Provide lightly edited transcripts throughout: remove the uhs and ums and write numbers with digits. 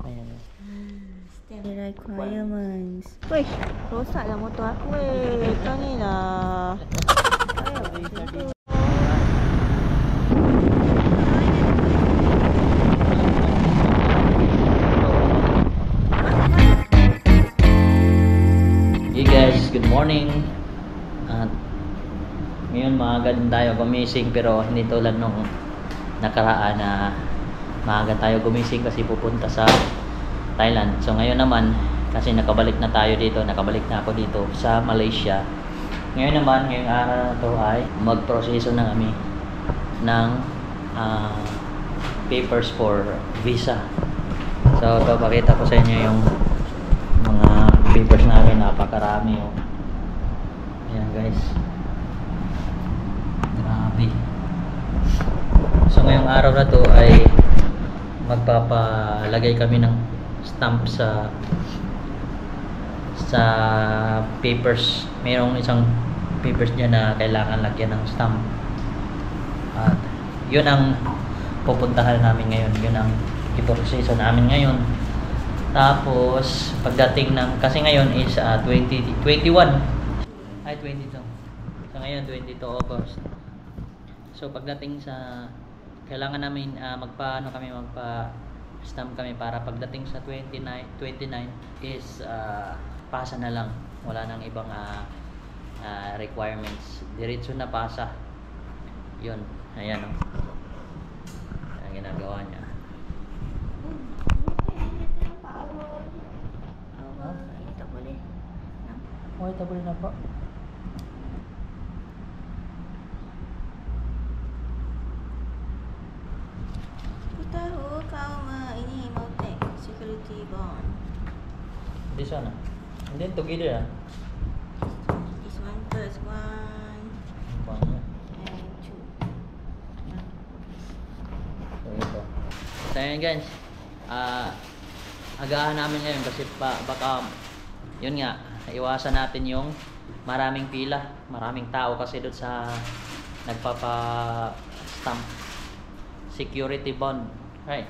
Ayan. The requirements. Wih, rosaklah motor aku weh. Kau ni lah. Hey guys, good morning. At ngayon maaga din tayo gumising, pero hindi tulad nung nakaraan na maaga tayo gumising kasi pupunta sa Thailand. So ngayon naman, kasi nakabalik na tayo dito, nakabalik na ako dito sa Malaysia. Ngayon naman, ngayong araw na to ay magproseso na kami ng papers for visa. So papakita ko sa inyo yung mga papers namin, napakarami oh. Ayan guys, grabe. So ngayong araw na to ay magpapalagay kami ng stamp sa papers. Mayroong isang papers dyan na kailangan lagyan ng stamp, at yun ang pupuntahan namin ngayon, yun ang iproseso namin ngayon. Tapos pagdating ng, kasi ngayon is 21 ay 22, so ngayon 22 August. So pagdating sa, kailangan namin magpa stamp kami para pagdating sa 29 is pasa na lang, wala nang ibang requirements, diretso na pasa. Yun, ayan oh, ang ginagawa niya. Oh, ito boleh na po. Aku tahu kau ini mau take security bond. This one and then together This one first, one and two. So ito. So yun guys, agahan namin ngayon kasi baka yun nga, iwasan natin yung maraming pila, maraming tao kasi doon sa nagpapa-stamp security bond, right?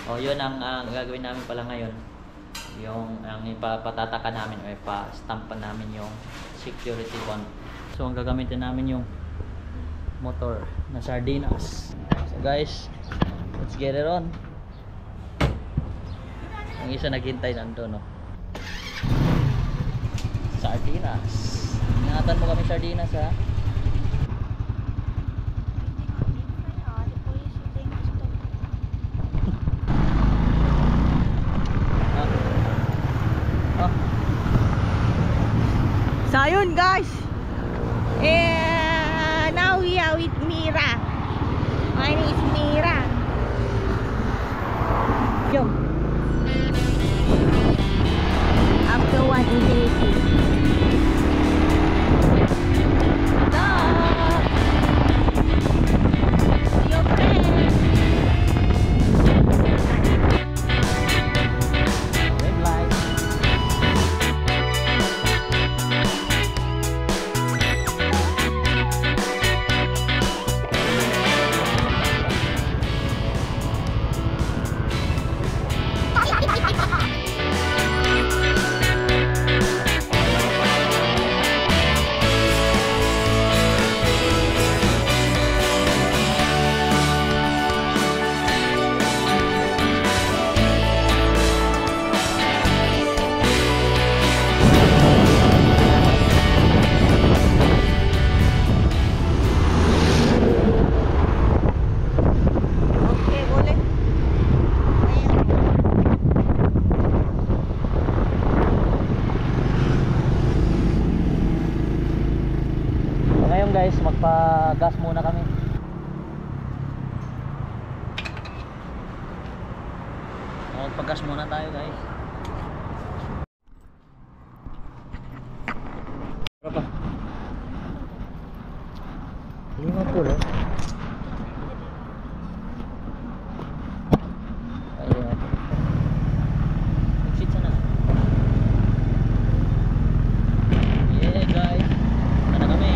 O yun ang gagawin namin pala ngayon, yung ang ipapatataka namin o ipa-stamp namin yung security bond. So ang gagamitin namin yung motor na sardinas. So guys, let's get it on. Ang isa naghintay nandun, no? Sardinas. Ingatan mo kami sardinas, ha? So yun guys, now we are with Mira. My name is Mira. Jom. After one infinity. Guys, magpa-gas muna kami. Magpa-gas muna tayo guys. Berapa? 50. Ayan. Exit sana. Yeah guys, sana kami.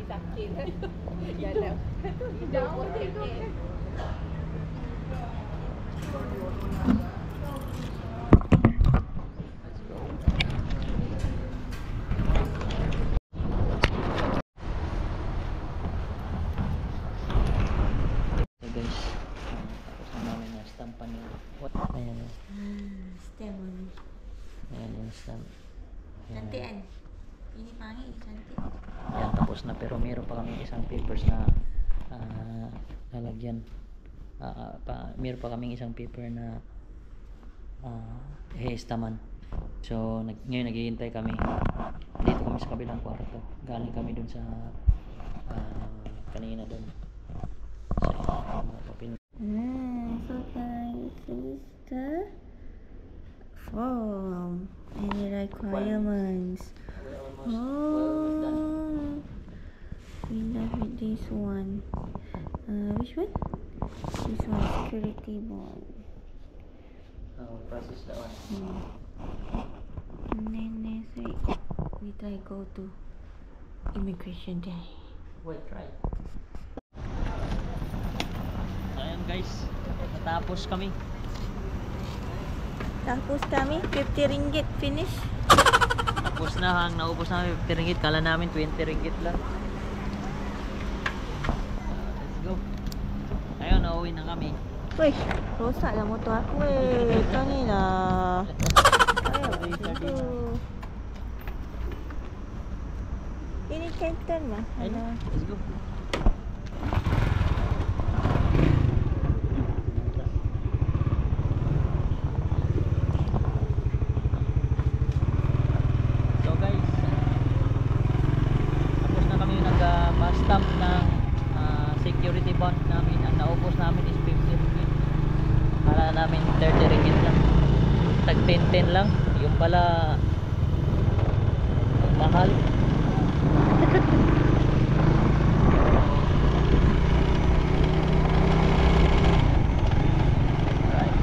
sakit. Jalan. Jauh tengok. So guys, tapos na namin na stampan yung ayan o. Stem ni. Ayan yung stamp. Ayan. Cantik kan? Ini panggil cantik. Ayan, tapos na, pero meron pa kami isang papers na lalagyan. Meron pa kaming isang paper na hestaman. So ngayon naghihintay kami dito kami sa kabilang kwarto. Galing kami dun sa kanina dun sa papin. So guys, this is the form and the requirements. Oh, we love with this one. Which one? This one, security bond. Process that one. And then next week we try go to immigration day. Well, try. Ayan guys, natapos kami. Tapos kami, 50 ringgit finish. Tapos na, naubos namin 50 ringgit. Kala namin 20 ringgit lang. Let's go. Ayun, nauwi na kami. Weh, rosak lah motor aku weh. Kau ni lah. Ayo, macam tu. Ini Canton mah. Ayun, let's go. So guys, tapos na kami nag-stamp ng security bond namin. Ang naubos namin is 50 ringgit. Kala namin 30 ringgit lang. Tag 10-10 lang. Yung pala mahal. Alright.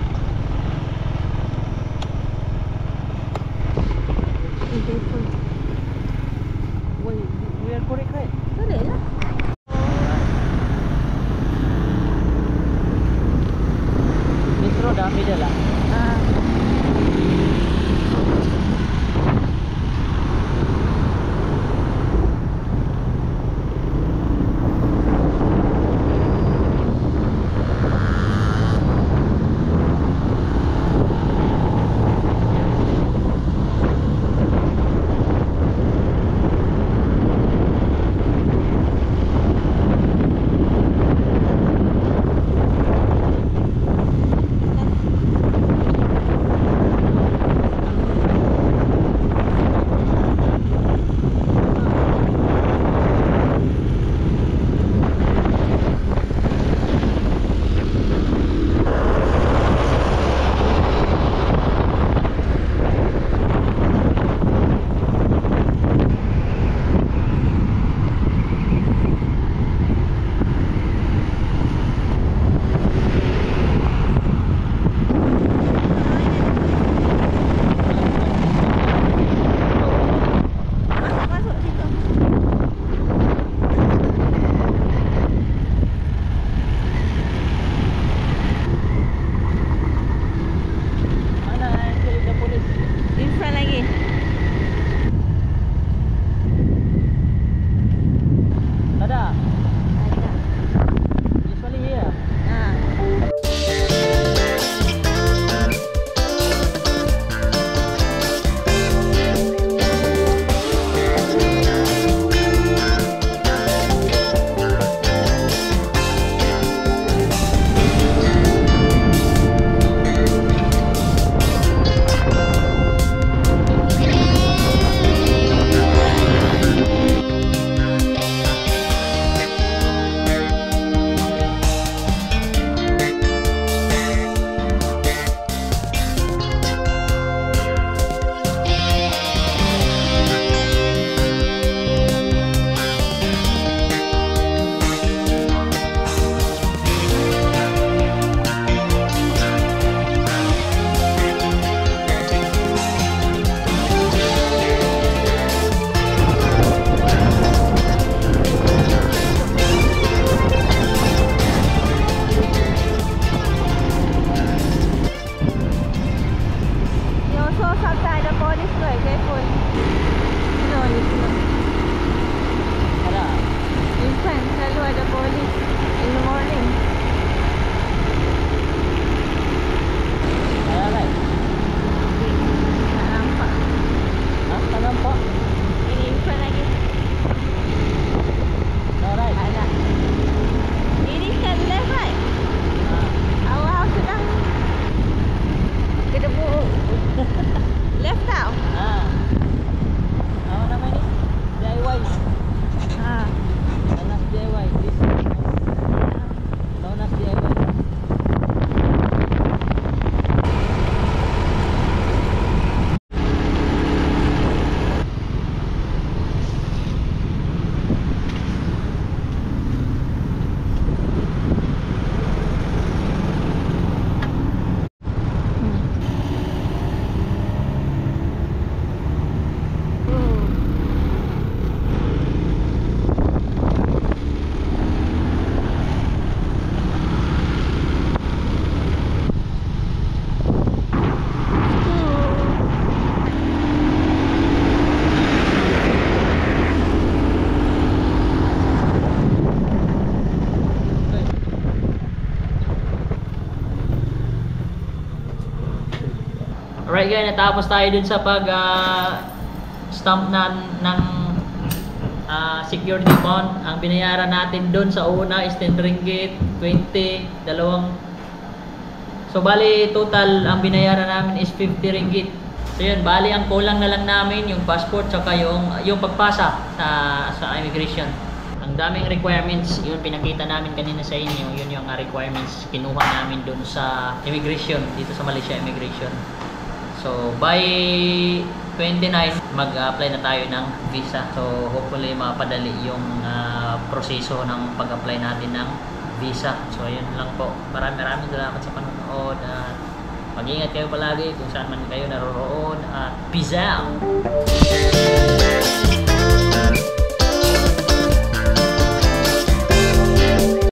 We are correct, right? Boleh lah. Metro dami dala. Alright guys, natapos tayo dun sa pag stamp ng security bond. Ang binayaran natin dun sa una is 10 ringgit, 20, dalawang. So bali total ang binayaran namin is 50 ringgit. So yun, bali ang kulang na lang namin yung passport saka yung pagpasa sa immigration. Ang daming requirements, yun pinakita namin kanina sa inyo, yun yung requirements kinuha namin dun sa immigration, dito sa Malaysia Immigration. So by 29, mag-apply na tayo ng visa. So hopefully mapadali yung proseso ng pag-apply natin ng visa. So ayun lang po. Maraming salamat sa panonood at mag-ingat kayo palagi kung saan man kayo naroroon at peace out!